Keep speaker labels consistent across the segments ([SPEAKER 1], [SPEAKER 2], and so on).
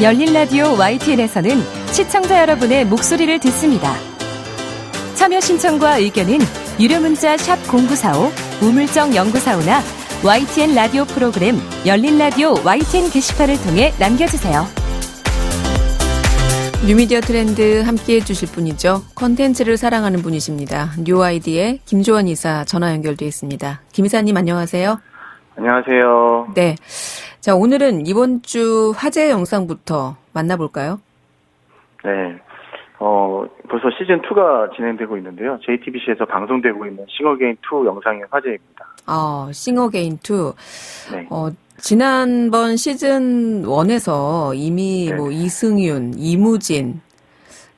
[SPEAKER 1] 열린 라디오 YTN에서는 시청자 여러분의 목소리를 듣습니다. 참여 신청과 의견은 유료 문자 샵 0945, 우물정 0945나 YTN 라디오 프로그램 열린 라디오 YTN 게시판을 통해 남겨주세요.
[SPEAKER 2] 뉴미디어 트렌드 함께해 주실 분이죠. 컨텐츠를 사랑하는 분이십니다. 뉴아이디의 김조원 이사 전화 연결돼 있습니다. 김 이사님 안녕하세요.
[SPEAKER 3] 안녕하세요.
[SPEAKER 2] 네. 자, 오늘은 이번 주 화제 영상부터 만나볼까요?
[SPEAKER 3] 네. 벌써 시즌2가 진행되고 있는데요. JTBC에서 방송되고 있는 싱어게인2 영상의 화제입니다.
[SPEAKER 2] 싱어게인2.
[SPEAKER 3] 네.
[SPEAKER 2] 지난번 시즌 1에서 이미
[SPEAKER 3] 네.
[SPEAKER 2] 뭐 이승윤, 이무진,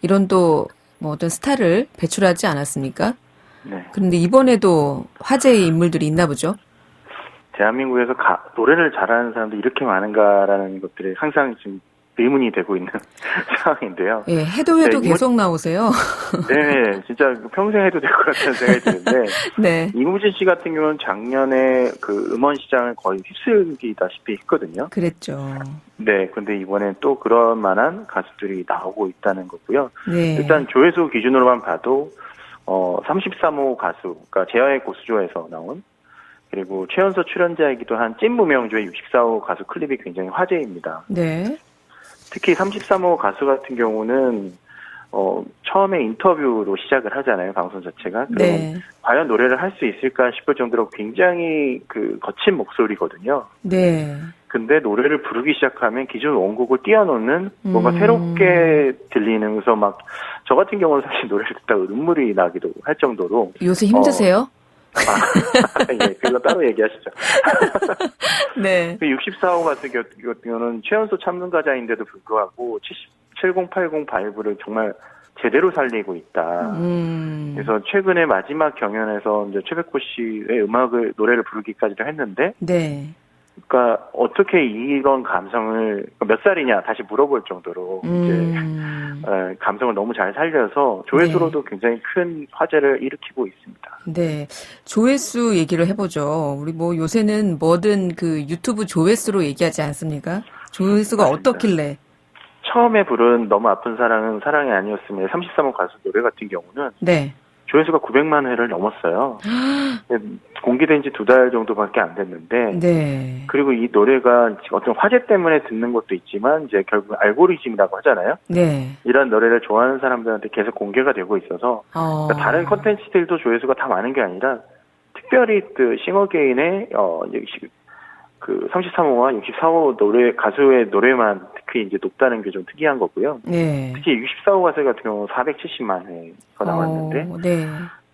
[SPEAKER 2] 이런 또 뭐 어떤 스타를 배출하지 않았습니까?
[SPEAKER 3] 네.
[SPEAKER 2] 그런데 이번에도 화제의 인물들이 있나 보죠?
[SPEAKER 3] 대한민국에서 노래를 잘하는 사람들이 이렇게 많은가라는 것들이 항상 지금 의문이 되고 있는 상황인데요.
[SPEAKER 2] 예, 해도
[SPEAKER 3] 네,
[SPEAKER 2] 계속 나오세요.
[SPEAKER 3] 네, 진짜 평생 해도 될 것 같다는 생각이 드는데,
[SPEAKER 2] 네.
[SPEAKER 3] 이무진 씨 같은 경우는 작년에 그 음원 시장을 거의 휩쓸기다시피 했거든요.
[SPEAKER 2] 그랬죠.
[SPEAKER 3] 네, 근데 이번엔 또 그런 만한 가수들이 나오고 있다는 거고요.
[SPEAKER 2] 네.
[SPEAKER 3] 일단 조회수 기준으로만 봐도 33호 가수, 그러니까 제야의 고수조에서 나온, 그리고 최연소 출연자이기도 한 찐무명조의 64호 가수 클립이 굉장히 화제입니다.
[SPEAKER 2] 네.
[SPEAKER 3] 특히 33호 가수 같은 경우는 처음에 인터뷰로 시작을 하잖아요, 방송 자체가. 그러면
[SPEAKER 2] 네.
[SPEAKER 3] 과연 노래를 할 수 있을까 싶을 정도로 굉장히 그 거친 목소리거든요.
[SPEAKER 2] 네.
[SPEAKER 3] 근데 노래를 부르기 시작하면 기존 원곡을 띄워놓는 뭔가 새롭게 들리는, 그래서 막 저 같은 경우는 사실 노래를 듣다가 눈물이 나기도 할 정도로.
[SPEAKER 2] 요새 힘드세요?
[SPEAKER 3] 예, 그거 따로 얘기하시죠.
[SPEAKER 2] 네.
[SPEAKER 3] 64호 같은 경우는 최연소 참가자인데도 불구하고 7080 바이브를 정말 제대로 살리고 있다. 그래서 최근에 마지막 경연에서 이제 최백호 씨의 노래를 부르기까지도 했는데,
[SPEAKER 2] 네.
[SPEAKER 3] 그러니까 어떻게 이런 감성을 몇 살이냐 다시 물어볼 정도로 이제 감성을 너무 잘 살려서 조회수로도 네. 굉장히 큰 화제를 일으키고 있습니다.
[SPEAKER 2] 네, 조회수 얘기를 해보죠. 우리 뭐 요새는 뭐든 그 유튜브 조회수로 얘기하지 않습니까? 조회수가 맞습니다. 어떻길래?
[SPEAKER 3] 처음에 부른 너무 아픈 사랑은 사랑이 아니었으면 33호 가수 노래 같은 경우는 네. 조회수가 900만 회를 넘었어요. 공개된 지 2달 정도밖에 안 됐는데, 네. 그리고 이 노래가 어떤 화제 때문에 듣는 것도 있지만, 이제 결국 알고리즘이라고 하잖아요. 네. 이런 노래를 좋아하는 사람들한테 계속 공개가 되고 있어서, 그러니까 다른 콘텐츠들도 조회수가 다 많은 게 아니라, 특별히 그 싱어게인의, 그 33호와 64호 가수의 노래만 특히 이제 높다는 게 좀 특이한 거고요. 네. 특히 64호 가수 같은 경우 470만 회가 나왔는데, 네.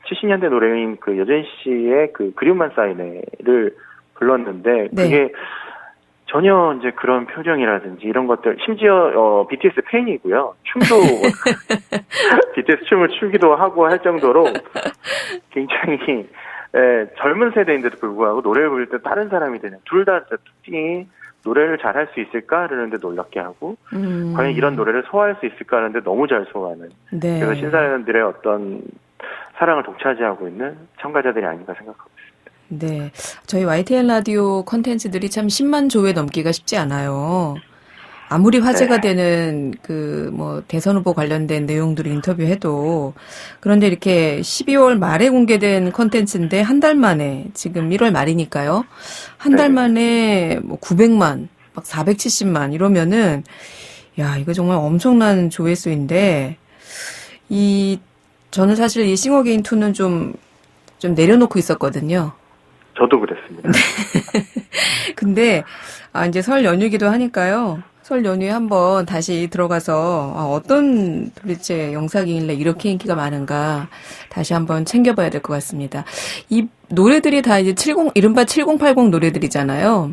[SPEAKER 3] 70년대 노래인 그 여진 씨의 그 그리움만 쌓이네를 불렀는데, 네. 그게 전혀 이제 그런 표정이라든지 이런 것들, 심지어, BTS 팬이고요. 춤도, BTS 춤을 추기도 하고 할 정도로 굉장히, 젊은 세대인데도 불구하고 노래를 부를 때 다른 사람이 되는, 둘 다 특히 노래를 잘 할 수 있을까? 그러는데 놀랍게 하고, 과연 이런 노래를 소화할 수 있을까? 하는데 너무 잘 소화하는. 네. 그래서 신사연들의 어떤 사랑을 독차지하고 있는 참가자들이 아닌가 생각하고 있습니다.
[SPEAKER 2] 네. 저희 YTN 라디오 콘텐츠들이 참 10만 조회 넘기가 쉽지 않아요. 아무리 화제가 네. 되는 대선 후보 관련된 내용들을 인터뷰해도, 그런데 이렇게 12월 말에 공개된 콘텐츠인데 한 달 만에, 지금 1월 말이니까요. 한 달 네. 만에 900만, 막 470만 이러면은, 야, 이거 정말 엄청난 조회수인데, 저는 사실 이 싱어게인2는 좀 내려놓고 있었거든요.
[SPEAKER 3] 저도 그랬습니다.
[SPEAKER 2] 근데, 이제 설 연휴기도 하니까요. 설 연휴에 한번 다시 들어가서 어떤 도대체 영상이길래 이렇게 인기가 많은가 다시 한번 챙겨봐야 될 것 같습니다. 이 노래들이 다 이제 이른바 7080 노래들이잖아요.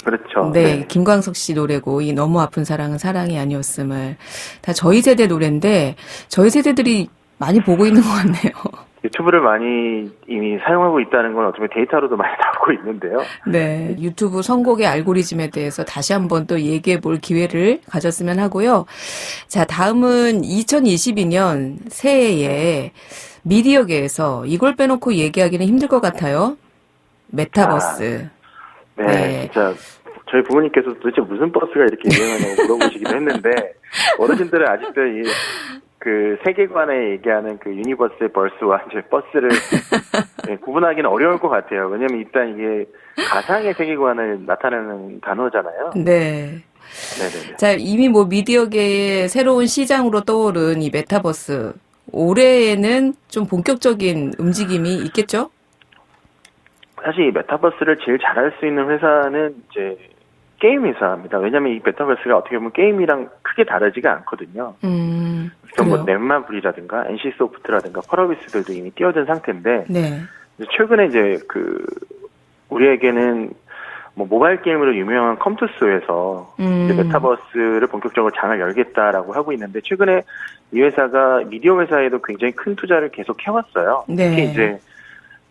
[SPEAKER 3] 그렇죠.
[SPEAKER 2] 네, 김광석 씨 노래고 이 너무 아픈 사랑은 사랑이 아니었음을 다 저희 세대 노래인데 저희 세대들이 많이 보고 있는 것 같네요.
[SPEAKER 3] 유튜브를 많이 이미 사용하고 있다는 건 어쩌면 데이터로도 많이 나오고 있는데요.
[SPEAKER 2] 네. 유튜브 선곡의 알고리즘에 대해서 다시 한번 또 얘기해 볼 기회를 가졌으면 하고요. 자, 다음은 2022년 새해에 미디어계에서 이걸 빼놓고 얘기하기는 힘들 것 같아요. 메타버스.
[SPEAKER 3] 네, 진짜 저희 부모님께서 도대체 무슨 버스가 이렇게 유행하냐고 물어보시기도 했는데, 어르신들은 아직도 그 세계관에 얘기하는 그 유니버스의 버스와 이제 버스를 구분하기는 어려울 것 같아요. 왜냐면 일단 이게 가상의 세계관을 나타내는 단어잖아요.
[SPEAKER 2] 네.
[SPEAKER 3] 네네네.
[SPEAKER 2] 자, 이미 뭐 미디어계의 새로운 시장으로 떠오른 이 메타버스. 올해에는 좀 본격적인 움직임이 있겠죠?
[SPEAKER 3] 사실 이 메타버스를 제일 잘할 수 있는 회사는 이제 게임 회사입니다. 왜냐하면 이 메타버스가 어떻게 보면 게임이랑 크게 다르지가 않거든요. 뭐 넷마블이라든가 NC소프트라든가 펄어비스들도 이미 뛰어든 상태인데,
[SPEAKER 2] 네.
[SPEAKER 3] 최근에 이제 우리에게는 뭐 모바일 게임으로 유명한 컴투스에서 이제 메타버스를 본격적으로 장을 열겠다라고 하고 있는데, 최근에 이 회사가 미디어 회사에도 굉장히 큰 투자를 계속 해왔어요.
[SPEAKER 2] 네.
[SPEAKER 3] 특히 이제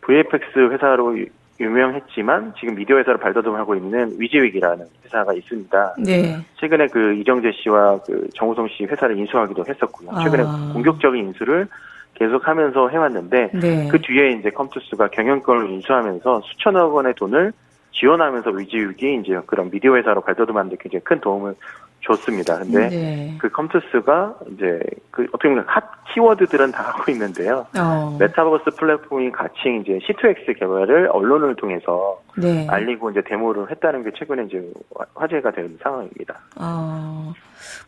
[SPEAKER 3] VFX 회사로 유명했지만 지금 미디어 회사로 발돋움을 하고 있는 위즈윅이라는 회사가 있습니다.
[SPEAKER 2] 네.
[SPEAKER 3] 최근에 그 이정재 씨와 그 정우성 씨 회사를 인수하기도 했었고요. 최근에 공격적인 인수를 계속하면서 해왔는데,
[SPEAKER 2] 네.
[SPEAKER 3] 그 뒤에 이제 컴투스가 경영권을 인수하면서 수천억 원의 돈을 지원하면서 위즈윅이 이제 그런 미디어 회사로 발돋움하는 데 굉장히 큰 도움을 줬습니다. 근데
[SPEAKER 2] 네.
[SPEAKER 3] 그 컴투스가 이제 그 어떻게 보면 핫 키워드들은 다 하고 있는데요. 메타버스 플랫폼이 같이 이제 C2X 개발을 언론을 통해서
[SPEAKER 2] 네.
[SPEAKER 3] 알리고 이제 데모를 했다는 게 최근에 이제 화제가 되는 상황입니다.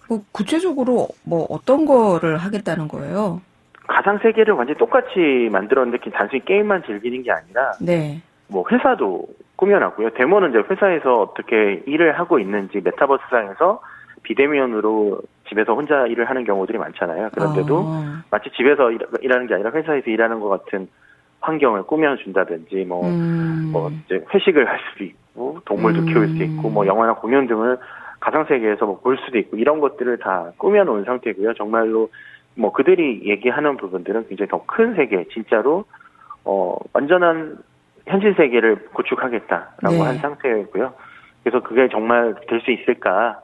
[SPEAKER 2] 뭐 구체적으로 뭐 어떤 거를 하겠다는 거예요?
[SPEAKER 3] 가상 세계를 완전히 똑같이 만들었는데 단순히 게임만 즐기는 게 아니라,
[SPEAKER 2] 네.
[SPEAKER 3] 뭐 회사도 꾸며놨고요. 데모는 이제 회사에서 어떻게 일을 하고 있는지 메타버스상에서 비대면으로 집에서 혼자 일을 하는 경우들이 많잖아요. 그런데도 마치 집에서 일하는 게 아니라 회사에서 일하는 것 같은 환경을 꾸며준다든지, 뭐 이제 회식을 할 수도 있고, 동물도 키울 수 있고, 뭐 영화나 공연 등을 가상세계에서 뭐 볼 수도 있고, 이런 것들을 다 꾸며놓은 상태고요. 정말로 뭐 그들이 얘기하는 부분들은 굉장히 더 큰 세계, 진짜로 완전한 현실 세계를 구축하겠다라고
[SPEAKER 2] 네.
[SPEAKER 3] 한 상태고요. 그래서 그게 정말 될 수 있을까?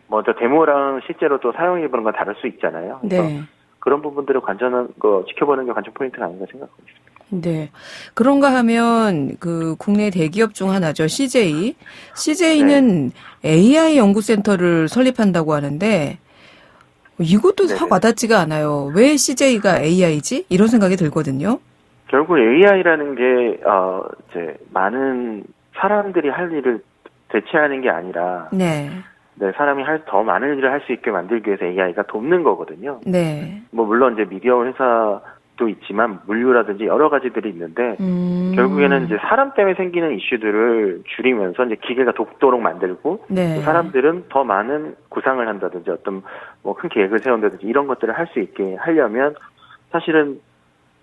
[SPEAKER 3] 먼저 데모랑 실제로 또 사용해보는 건 다를 수 있잖아요. 그래서
[SPEAKER 2] 네.
[SPEAKER 3] 그런 부분들을 관전한 거 지켜보는 게 관전 포인트가 아닌가 생각하고 있습니다.
[SPEAKER 2] 네. 그런가 하면 그 국내 대기업 중 하나죠. CJ. CJ는 네. AI 연구센터를 설립한다고 하는데 이것도
[SPEAKER 3] 네네.
[SPEAKER 2] 확 와닿지가 않아요. 왜 CJ가 AI지? 이런 생각이 들거든요.
[SPEAKER 3] 결국 AI라는 게 이제 많은 사람들이 할 일을 대체하는 게 아니라,
[SPEAKER 2] 네,
[SPEAKER 3] 사람이 더 많은 일을 할 수 있게 만들기 위해서 AI가 돕는 거거든요.
[SPEAKER 2] 네.
[SPEAKER 3] 뭐 물론 이제 미디어 회사도 있지만 물류라든지 여러 가지들이 있는데, 결국에는 이제 사람 때문에 생기는 이슈들을 줄이면서 이제 기계가 돕도록 만들고,
[SPEAKER 2] 네.
[SPEAKER 3] 사람들은 더 많은 구상을 한다든지 어떤 뭐 큰 계획을 세운다든지 이런 것들을 할 수 있게 하려면 사실은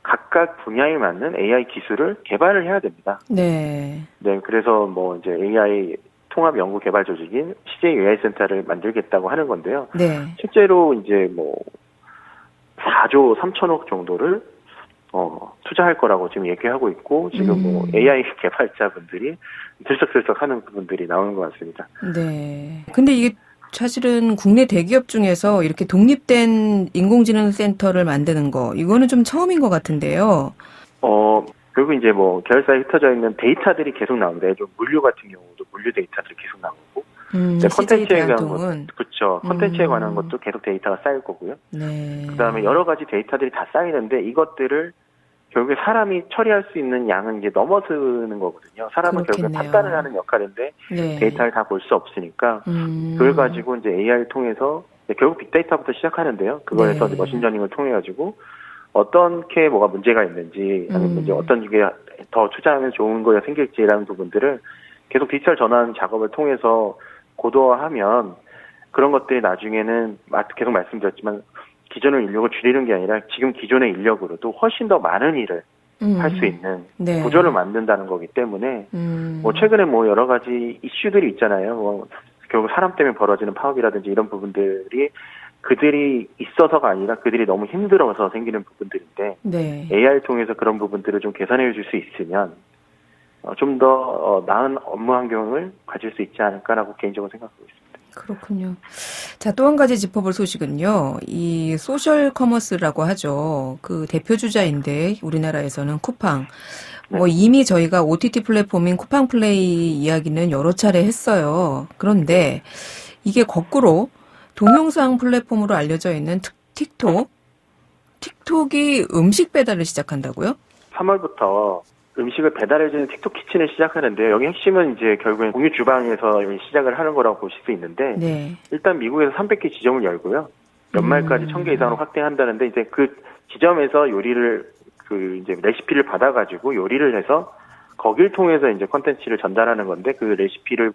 [SPEAKER 3] 각각 분야에 맞는 AI 기술을 개발을 해야 됩니다.
[SPEAKER 2] 네.
[SPEAKER 3] 네, 그래서 뭐 이제 AI 통합 연구 개발 조직인 CJ AI 센터를 만들겠다고 하는 건데요.
[SPEAKER 2] 네. 실제로
[SPEAKER 3] 이제 뭐 4조 3천억 정도를 투자할 거라고 지금 얘기하고 있고, 지금 뭐 AI 개발자분들이 들썩들썩 하는 부분들이 나오는 것 같습니다.
[SPEAKER 2] 네. 근데 이게 사실은 국내 대기업 중에서 이렇게 독립된 인공지능 센터를 만드는 거, 이거는 좀 처음인 것 같은데요.
[SPEAKER 3] 그리고 이제 뭐 계열사에 흩어져 있는 데이터들이 계속 나오는데, 좀 물류 같은 경우도 물류 데이터들이 계속 나오고, 콘텐츠에 관한 것, 그렇죠. 콘텐츠에 관한 것도 계속 데이터가 쌓일 거고요.
[SPEAKER 2] 네.
[SPEAKER 3] 그다음에 여러 가지 데이터들이 다 쌓이는데 이것들을 결국에 사람이 처리할 수 있는 양은 이제 넘어서는 거거든요. 사람은
[SPEAKER 2] 그렇겠네요.
[SPEAKER 3] 결국에 판단을 하는 역할인데,
[SPEAKER 2] 네.
[SPEAKER 3] 데이터를 다 볼 수 없으니까 그걸 가지고 이제 AI를 통해서 결국 빅데이터부터 시작하는데요. 그거에서
[SPEAKER 2] 네.
[SPEAKER 3] 머신러닝을 통해 가지고 어떻게 뭐가 문제가 있는지, 아니면 이제 어떤 게 더 투자하면 좋은 거가 생길지라는 부분들을 계속 디지털 전환 작업을 통해서 고도화하면, 그런 것들이 나중에는 계속 말씀드렸지만 기존의 인력을 줄이는 게 아니라 지금 기존의 인력으로도 훨씬 더 많은 일을 할 수 있는
[SPEAKER 2] 네.
[SPEAKER 3] 구조를 만든다는 거기 때문에, 뭐 최근에 뭐 여러 가지 이슈들이 있잖아요. 뭐 결국 사람 때문에 벌어지는 파업이라든지 이런 부분들이 그들이 있어서가 아니라 그들이 너무 힘들어서 생기는 부분들인데,
[SPEAKER 2] 네.
[SPEAKER 3] AI를 통해서 그런 부분들을 좀 개선해 줄 수 있으면 좀 더 나은 업무 환경을 가질 수 있지 않을까라고 개인적으로 생각하고 있습니다.
[SPEAKER 2] 그렇군요. 자, 또 한 가지 짚어볼 소식은요. 이 소셜 커머스라고 하죠. 그 대표주자인데 우리나라에서는 쿠팡. 뭐 이미 저희가 OTT 플랫폼인 쿠팡 플레이 이야기는 여러 차례 했어요. 그런데 이게 거꾸로 동영상 플랫폼으로 알려져 있는 틱톡이 음식 배달을 시작한다고요?
[SPEAKER 3] 3월부터 음식을 배달해주는 틱톡 키친을 시작하는데요. 여기 핵심은 이제 결국엔 공유 주방에서 시작을 하는 거라고 보실 수 있는데
[SPEAKER 2] 네.
[SPEAKER 3] 일단 미국에서 300개 지점을 열고요. 연말까지 1000개 이상으로 확대한다는데 이제 그 지점에서 요리를 이제 레시피를 받아가지고 요리를 해서 거길 통해서 이제 컨텐츠를 전달하는 건데 그 레시피를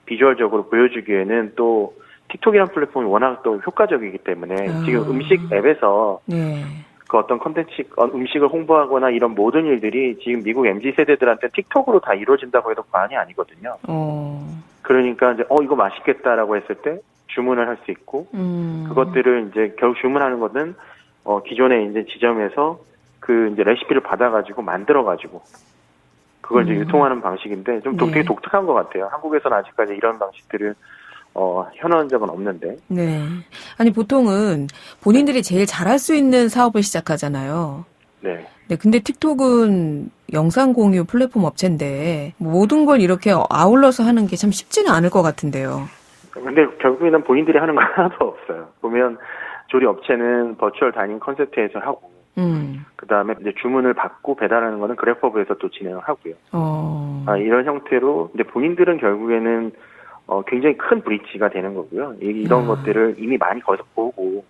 [SPEAKER 3] 비주얼적으로 보여주기에는 또 틱톡이라는 플랫폼이 워낙 또 효과적이기 때문에 지금 음식 앱에서
[SPEAKER 2] 네.
[SPEAKER 3] 그 어떤 컨텐츠, 음식을 홍보하거나 이런 모든 일들이 지금 미국 MZ세대들한테 틱톡으로 다 이루어진다고 해도 과언이 아니거든요. 그러니까 이제, 이거 맛있겠다라고 했을 때 주문을 할 수 있고, 그것들을 이제 결국 주문하는 것은, 기존의 이제 지점에서 그 이제 레시피를 받아가지고 만들어가지고, 그걸 이제 유통하는 방식인데 좀 되게 독특한 것 같아요. 한국에서는 아직까지 이런 방식들을 현황한 적은 없는데.
[SPEAKER 2] 네. 아니, 보통은 본인들이 제일 잘할 수 있는 사업을 시작하잖아요.
[SPEAKER 3] 네.
[SPEAKER 2] 네, 근데 틱톡은 영상 공유 플랫폼 업체인데, 모든 걸 이렇게 아울러서 하는 게 참 쉽지는 않을 것 같은데요.
[SPEAKER 3] 근데 결국에는 본인들이 하는 건 하나도 없어요. 보면 조리 업체는 버추얼 다이닝 컨셉트에서 하고, 그 다음에 이제 주문을 받고 배달하는 거는 그래퍼브에서 또 진행을 하고요. 이런 형태로, 근데 본인들은 결국에는 굉장히 큰 브릿지가 되는 거고요. 이런 것들을 이미 많이 거기서 보고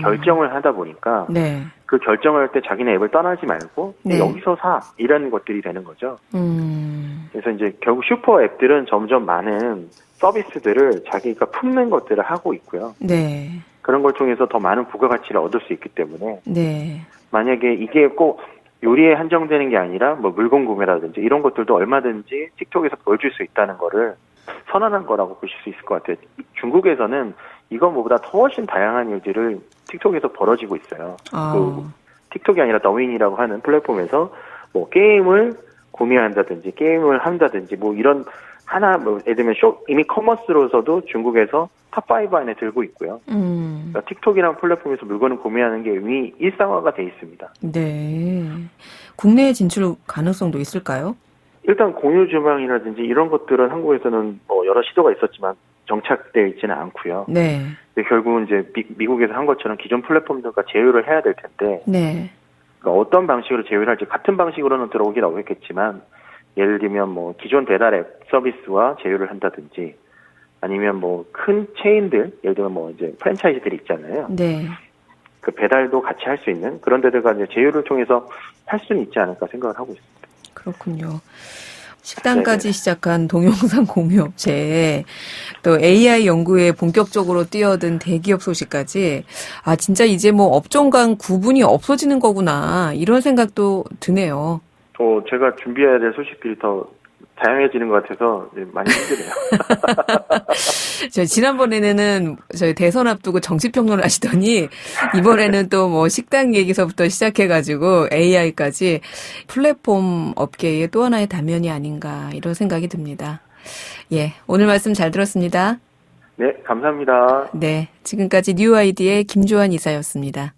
[SPEAKER 3] 결정을 하다 보니까
[SPEAKER 2] 네.
[SPEAKER 3] 그 결정을 할 때 자기네 앱을 떠나지 말고 여기서 사 이런 것들이 되는 거죠. 그래서 이제 결국 슈퍼 앱들은 점점 많은 서비스들을 자기가 품는 것들을 하고 있고요.
[SPEAKER 2] 네.
[SPEAKER 3] 그런 걸 통해서 더 많은 부가가치를 얻을 수 있기 때문에
[SPEAKER 2] 네.
[SPEAKER 3] 만약에 이게 꼭 요리에 한정되는 게 아니라 뭐 물건 구매라든지 이런 것들도 얼마든지 틱톡에서 보여줄 수 있다는 거를 선언한 거라고 보실 수 있을 것 같아요. 중국에서는 이건 뭐보다 더 훨씬 다양한 일들을 틱톡에서 벌어지고 있어요. 그 틱톡이 아니라 더윈이라고 하는 플랫폼에서 뭐 게임을 구매한다든지 게임을 한다든지 뭐 이런 하나 뭐 예를 들면 이미 커머스로서도 중국에서 탑5 안에 들고 있고요. 그러니까 틱톡이라는 플랫폼에서 물건을 구매하는 게 이미 일상화가 돼 있습니다.
[SPEAKER 2] 네. 국내 진출 가능성도 있을까요?
[SPEAKER 3] 일단 공유 주방이라든지 이런 것들은 한국에서는 뭐 여러 시도가 있었지만 정착되어 있지는 않고요.
[SPEAKER 2] 네.
[SPEAKER 3] 근데 결국은 이제 미국에서 한 것처럼 기존 플랫폼들과 제휴를 해야 될 텐데.
[SPEAKER 2] 네.
[SPEAKER 3] 그러니까 어떤 방식으로 제휴를 할지 같은 방식으로는 들어오긴 어렵겠지만 예를 들면 뭐 기존 배달 앱 서비스와 제휴를 한다든지 아니면 뭐 큰 체인들 예를 들면 뭐 이제 프랜차이즈들이 있잖아요.
[SPEAKER 2] 네.
[SPEAKER 3] 그 배달도 같이 할 수 있는 그런 데들과 이제 제휴를 통해서 할 수는 있지 않을까 생각을 하고 있습니다.
[SPEAKER 2] 그렇군요. 식당까지 시작한 동영상 공유 업체에 또 AI 연구에 본격적으로 뛰어든 대기업 소식까지 진짜 이제 뭐 업종 간 구분이 없어지는 거구나 이런 생각도 드네요.
[SPEAKER 3] 제가 준비해야 될 소식들이 더 다양해지는 것 같아서 많이 힘드네요.
[SPEAKER 2] 지난번에는 저희 대선 앞두고 정치평론을 하시더니 이번에는 또 뭐 식당 얘기서부터 시작해가지고 AI까지 플랫폼 업계의 또 하나의 단면이 아닌가 이런 생각이 듭니다. 예, 오늘 말씀 잘 들었습니다.
[SPEAKER 3] 네, 감사합니다.
[SPEAKER 2] 네, 지금까지 뉴아이디의 김조한 이사였습니다.